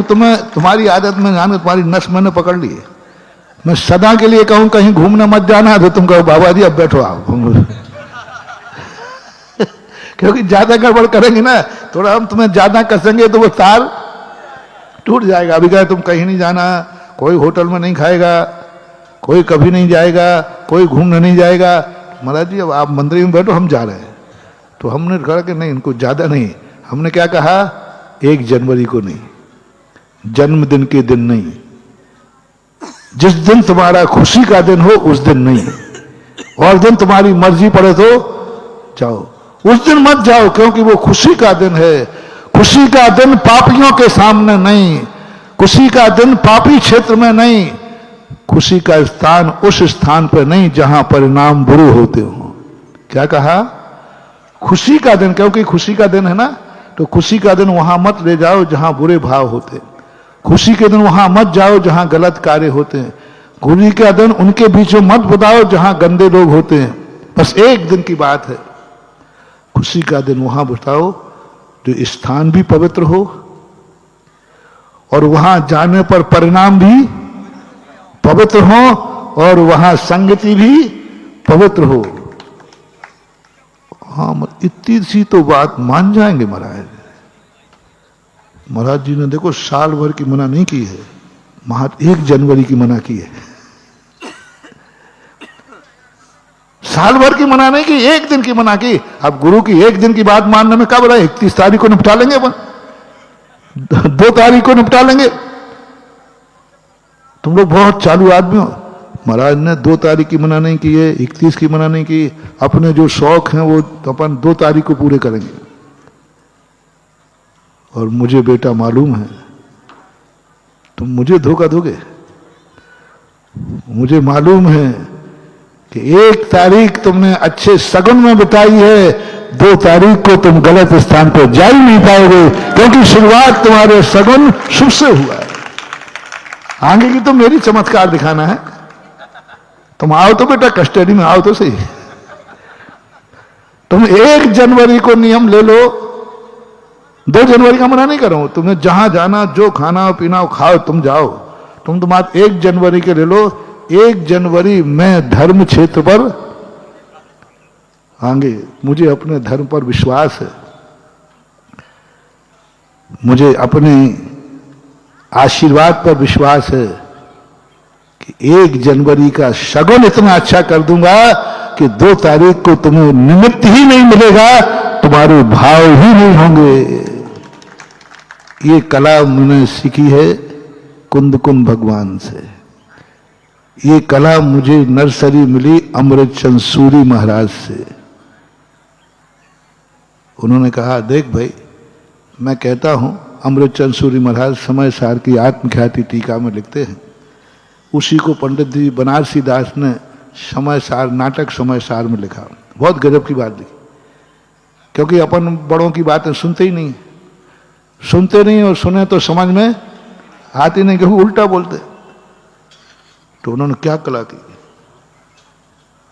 तुम्हें तुम्हारी आदत में जान तुम्हारी नस मैंने पकड़ ली है। मैं सदा के लिए कहूं कहीं घूमने मत जाना, तो तुम कहो बाबा जी अब बैठो आप क्योंकि ज्यादा गड़बड़ करेंगे ना, थोड़ा हम तुम्हें ज्यादा कसेंगे तो वो तार टूट जाएगा। अभी कहे तुम कहीं नहीं जाना, कोई होटल में नहीं खाएगा, कोई कभी नहीं जाएगा, कोई घूमने नहीं जाएगा। महाराज जी अब आप मंदिर में बैठो, हम जा रहे हैं। तो हमने कहा कि नहीं, इनको ज्यादा नहीं। हमने क्या कहा, 1 जनवरी को नहीं, जन्मदिन के दिन नहीं, जिस दिन तुम्हारा खुशी का दिन हो उस दिन नहीं, और दिन तुम्हारी मर्जी पड़े तो जाओ, उस दिन मत जाओ, क्योंकि वो खुशी का दिन है। खुशी का दिन पापियों के सामने नहीं, खुशी का दिन पापी क्षेत्र में नहीं, खुशी का स्थान उस स्थान पर नहीं जहां परिणाम बुरे होते हो। क्या कहा, खुशी का दिन, क्योंकि खुशी का दिन है ना, तो खुशी का दिन वहां मत ले जाओ जहां बुरे भाव होते, खुशी के दिन वहां मत जाओ जहां गलत कार्य होते हैं, खुशी का दिन उनके बीच में मत बताओ जहां गंदे लोग होते हैं। बस एक दिन की बात है, खुशी का दिन वहां बताओ जो स्थान भी पवित्र हो और वहां जाने पर परिणाम भी पवित्र हो और वहां संगति भी पवित्र हो। हाँ, इतनी सी तो बात मान जाएंगे महाराज। महाराज जी ने देखो साल भर की मना नहीं की है, 1 जनवरी की मना की है। साल भर की मना नहीं की, 1 दिन की मना की। अब गुरु की 1 दिन की बात मानने में क्या बड़ा, 31 तारीख को निपटा लेंगे अपन, 2 तारीख को निपटा लेंगे। तुम लोग बहुत चालू आदमी हो। महाराज ने 2 तारीख की मना नहीं की है, 31 की मना नहीं की। अपने जो शौक हैं वो अपन 2 तारीख को पूरे करेंगे। और मुझे बेटा मालूम है तुम मुझे धोखा दोगे। मुझे मालूम है कि 1 तारीख तुमने अच्छे सगुन में बिताई है, 2 तारीख को तुम गलत स्थान पर जा ही नहीं पाओगे, क्योंकि शुरुआत तुम्हारे सगुन शुभ से हुआ है। आगे की तो मेरी चमत्कार दिखाना है। तुम आओ तो बेटा कस्टडी में आओ तो सही। तुम 1 जनवरी को नियम ले लो, 2 जनवरी का मना नहीं कर रहा हूं, तुम्हें जहां जाना, जो खाना पीना खाओ, तुम जाओ। तुम बात 1 जनवरी के ले लो। 1 जनवरी में धर्म क्षेत्र पर आगे, मुझे अपने धर्म पर विश्वास है, मुझे अपने आशीर्वाद पर विश्वास है कि 1 जनवरी का शगुन इतना अच्छा कर दूंगा कि 2 तारीख को तुम्हें निमित्त ही नहीं मिलेगा, तुम्हारे भाव ही नहीं होंगे। ये कला मैंने सीखी है कुंद भगवान से। ये कला मुझे नर्सरी मिली अमृत चंद सूरी महाराज से। उन्होंने कहा, देख भाई, मैं कहता हूं, अमृत चंद सूरी महाराज समय सार की आत्मख्याति टीका में लिखते हैं, उसी को पंडित जी बनारसी दास ने समय सार, नाटक समय सार में लिखा। बहुत गजब की बात लिखी, क्योंकि अपन बड़ों की बातें सुनते नहीं और सुने तो समझ में आती नहीं, क्योंकि उल्टा बोलते। तो उन्होंने क्या कला की,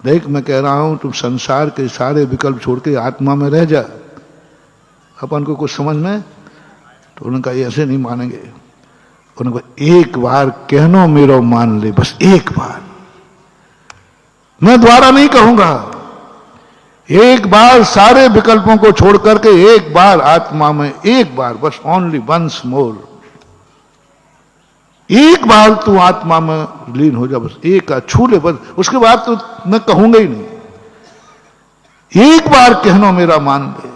देख मैं कह रहा हूं तुम संसार के सारे विकल्प छोड़ के आत्मा में रह जा, अपन को कुछ समझ में। तो उन्होंने कहा ऐसे नहीं मानेंगे। उन्होंने कहा 1 बार कहनो मेरो मान ले, बस 1 बार, मैं दोबारा नहीं कहूंगा। 1 बार सारे विकल्पों को छोड़ करके 1 बार आत्मा में, 1 बार, बस ओनली वंस मोर, 1 बार तू आत्मा में लीन हो जा, बस एक छू ले, बस उसके बाद तो मैं कहूंगा ही नहीं। 1 बार कहनो मेरा मान ले।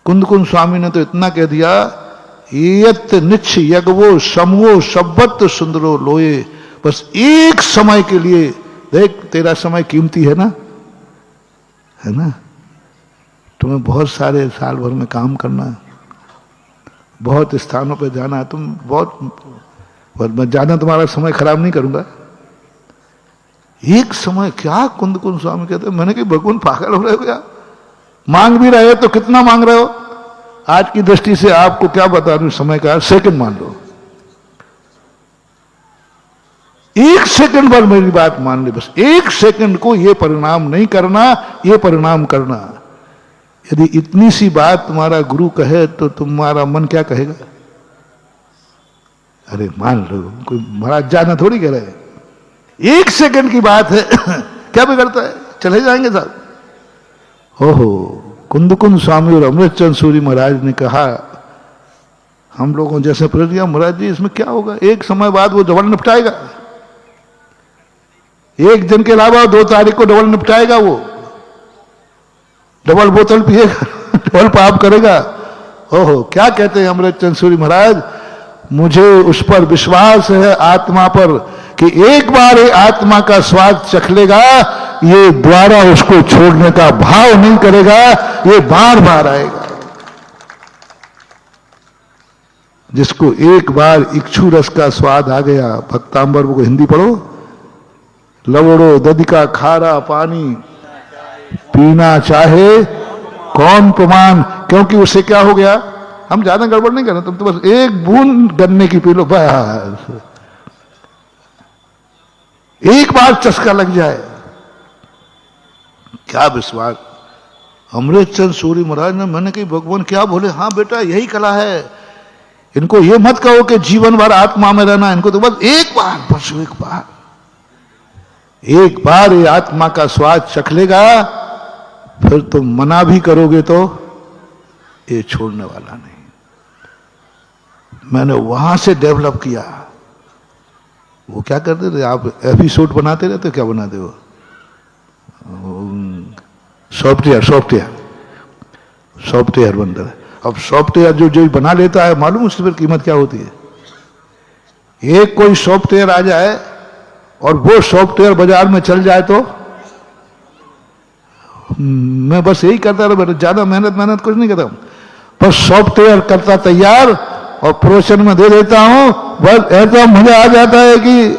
कुंद स्वामी ने तो इतना कह दिया, यत निच्छ यज्ञो समो शब्बत सुंदरो लोये, बस 1 समय के लिए देख, तेरा समय कीमती है ना, है ना। तुम्हें बहुत सारे साल भर में काम करना, बहुत स्थानों पे जाना, तुम बहुत, मैं जाना तुम्हारा समय खराब नहीं करूंगा। 1 समय क्या कुंद स्वामी कहते, मैंने कहा भगवान पागल हो रहे हो क्या, मांग भी रहे हो तो कितना मांग रहे हो। आज की दृष्टि से आपको क्या बता दूं, समय का सेकंड मान लो, 1 सेकंड पर मेरी बात मान ले, बस 1 सेकंड को ये परिणाम नहीं करना, ये परिणाम करना। यदि इतनी सी बात तुम्हारा गुरु कहे तो तुम्हारा मन क्या कहेगा। अरे मान लो, कोई महाराज जाना थोड़ी कह रहे, 1 सेकंड की बात है क्या बिगड़ता है, चले जाएंगे साहब। ओहो, कुंदकुंद स्वामी और अमृतचंद सूरी महाराज ने कहा, हम लोगों जैसे प्रज्ञा, महाराज जी इसमें क्या होगा, एक समय बाद वो डबल निपटाएगा, एक दिन के अलावा 2 तारीख को डबल निपटाएगा, वो डबल बोतल पिएगा डबल पाप करेगा। ओहो, क्या कहते हैं अमृतचंद सूरी महाराज, मुझे उस पर विश्वास है, आत्मा पर, कि एक बार ये आत्मा का स्वाद चख लेगा, ये द्वारा उसको छोड़ने का भाव नहीं करेगा, ये बार बार आएगा। जिसको एक बार इक्षु रस का स्वाद आ गया, भक्तांबर को हिंदी पढ़ो, लवड़ो दधिका खारा पानी पीना चाहे कौन प्रमाण, क्योंकि उससे क्या हो गया, हम ज्यादा गड़बड़ नहीं कर रहे, तुम तो बस एक बूंद गन्ने की पी लो, बस एक बार चस्का लग जाए। क्या विश्वास। अमृतचंद सूरी महाराज ने, मैंने कही भगवान क्या बोले, हाँ बेटा यही कला है, इनको ये मत कहो कि जीवन भर आत्मा में रहना, इनको तो बस एक बार, बस एक बार ये आत्मा का स्वाद चख लेगा, फिर तुम मना भी करोगे तो ये छोड़ने वाला नहीं। मैंने वहां से डेवलप किया। वो क्या करते थे, आप एपिसोड बनाते रहते हो, क्या बनाते हो, सॉफ्टवेयर बनता है। अब सॉफ्टवेयर जो बना लेता है, मालूम उसकी फिर कीमत क्या होती है। एक कोई सॉफ्टवेयर आ जाए और वो सॉफ्टवेयर बाजार में चल जाए तो, मैं बस यही करता रहा, ज्यादा मेहनत कुछ नहीं करता, बस सॉफ्टवेयर करता तैयार और प्रोडक्शन में दे देता हूं, बस ऐसा मजा आ जाता है कि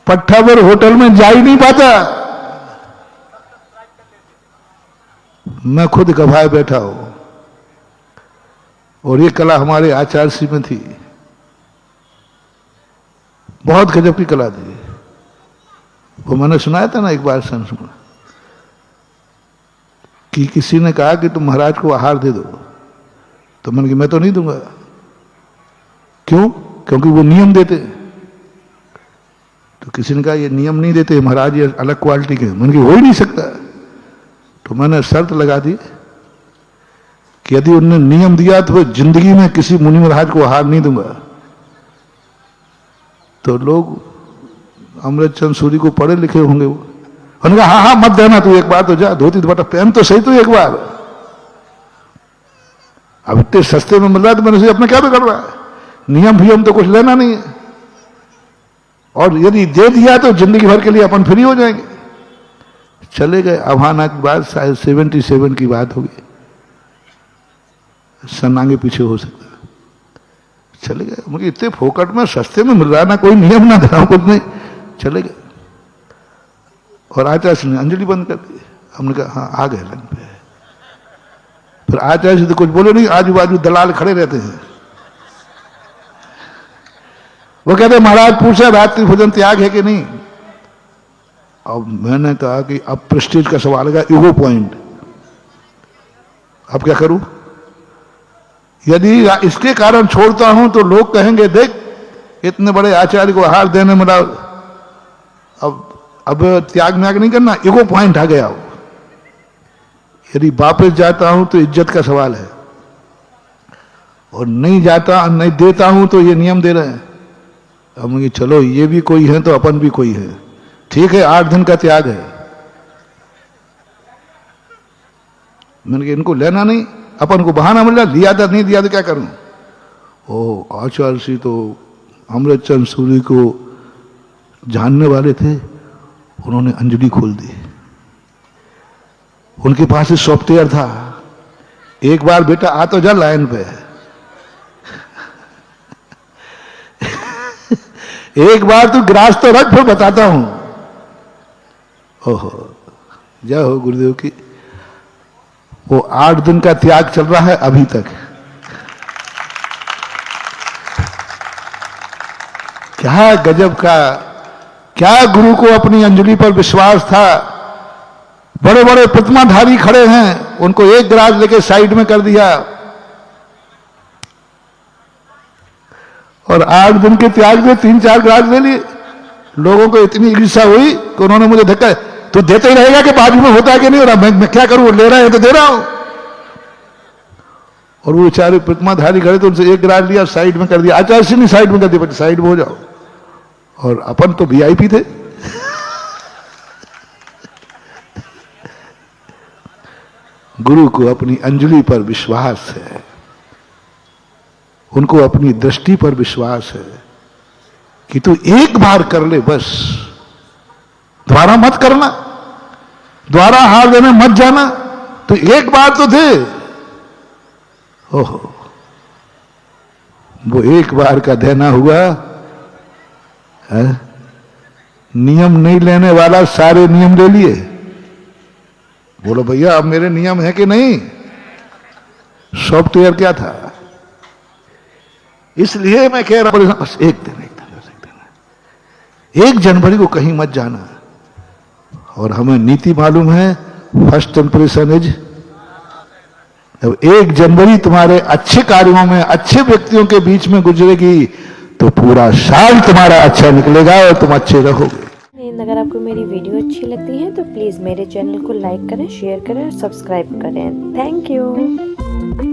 पट्टा पर होटल में जा ही नहीं पाता। मैं खुद गवाए बैठा हूं। और ये कला हमारे आचार्य श्री में थी, बहुत गजब की कला थी। वो मैंने सुनाया था ना एक बार संस्मरण, कि किसी ने कहा कि तुम महाराज को आहार दे दो, तो मैंने कहा मैं तो नहीं दूंगा। क्यों? क्योंकि वो नियम देते। तो किसी ने कहा ये नियम नहीं देते महाराज, ये अलग क्वालिटी के। मैंने कहा हो ही नहीं सकता। तो मैंने शर्त लगा दी कि यदि उन्होंने नियम दिया तो जिंदगी में किसी मुनि महाराज को आहार नहीं दूंगा। तो लोग अमृतचंद सूरी को पढ़े लिखे होंगे, वो उन्होंने कहा हाँ मत देना, तू एक बार तो जा, धोती दुपट्टा पहन तो सही, तू एक बार। अब इतने सस्ते में मिल रहा है तो मैंने सोचा अपने क्या बिगड़ रहा है, नियम भी हम तो कुछ लेना नहीं है, और यदि दे दिया तो जिंदगी भर के लिए अपन फ्री हो जाएंगे। चले गए। अभाना की बात शायद 77 की बात होगी, सन आगे पीछे हो सकता है। चले गए, मुझे इतने फोकट में सस्ते में मिल रहा है, ना कोई नियम ना धरा कुछ नहीं। चले गए और आचार्य ने अंजलि बंद कर दी। हमने कहा हाँ आ गए लाइन पे। फिर आचार्य से तो कुछ बोले नहीं, आजू बाजू दलाल खड़े रहते हैं। वो कहते महाराज पूछा रात्रि भोजन त्याग है कि नहीं। अब मैंने कहा कि अब प्रेस्टीज का सवाल है, ईगो पॉइंट, अब क्या करूं। यदि इसके कारण छोड़ता हूं तो लोग कहेंगे देख इतने बड़े आचार्य को आहार देने में अब त्याग म्याग नहीं करना, ईगो पॉइंट आ गया। यदि वापस जाता हूं तो इज्जत का सवाल है, और नहीं जाता नहीं देता हूं तो ये नियम दे रहे हैं। अब मुझे चलो ये भी कोई है तो अपन भी कोई है, ठीक है 8 दिन का त्याग है। मैंने कहा इनको लेना नहीं, अपन को बहाना मिल रहा, लिया था नहीं दिया तो क्या करूं। ओ आचार्य श्री तो अमृतचंद सूरी को जानने वाले थे, उन्होंने अंजलि खोल दी। उनके पास ही सॉफ्टवेयर था, एक बार बेटा आ तो जा लाइन पे एक बार तू ग्रास तो रख, फिर बताता हूं। ओहो जय हो गुरुदेव की। वो 8 दिन का त्याग चल रहा है अभी तक। क्या गजब का, क्या गुरु को अपनी अंजलि पर विश्वास था। बड़े बड़े प्रतिमाधारी खड़े हैं, उनको एक गिलास लेके साइड में कर दिया। और 8 दिन के त्याग में 3-4 ग्रास ले लिए। लोगों को इतनी ईर्ष्या हुई कि उन्होंने मुझे धक्का, तू देते ही रहेगा कि बाजू में होता है कि नहीं हो रहा, मैं क्या करूं, ले रहा है तो दे रहा हूं। और वो बेचारे प्रतिमाधारी खड़े तो उनसे 1 ग्रास लिया, साइड में कर दिया, आचार्य श्री ने साइड में कर दिया, साइड में हो जाओ। और अपन तो वीआईपी थे। गुरु को अपनी अंजलि पर विश्वास है, उनको अपनी दृष्टि पर विश्वास है कि तू एक बार कर ले बस, दोबारा मत करना, दोबारा हार देने मत जाना, तो एक बार तो दे। ओहो, वो एक बार का देना हुआ है? नियम नहीं लेने वाला सारे नियम ले लिए। बोलो भैया अब मेरे नियम है कि नहीं? सॉफ्टवेयर क्या था? इसलिए मैं कह रहा हूं बस एक दिन 1 जनवरी को कहीं मत जाना। और हमें नीति मालूम है, फर्स्ट इंप्रेशन इज। जब 1 जनवरी तुम्हारे अच्छे कार्यों में, अच्छे व्यक्तियों के बीच में गुजरेगी तो पूरा साल तुम्हारा अच्छा निकलेगा और तुम अच्छे रहोगे। अगर आपको मेरी वीडियो अच्छी लगती है तो प्लीज़ मेरे चैनल को लाइक करें, शेयर करें और सब्सक्राइब करें। Thank you.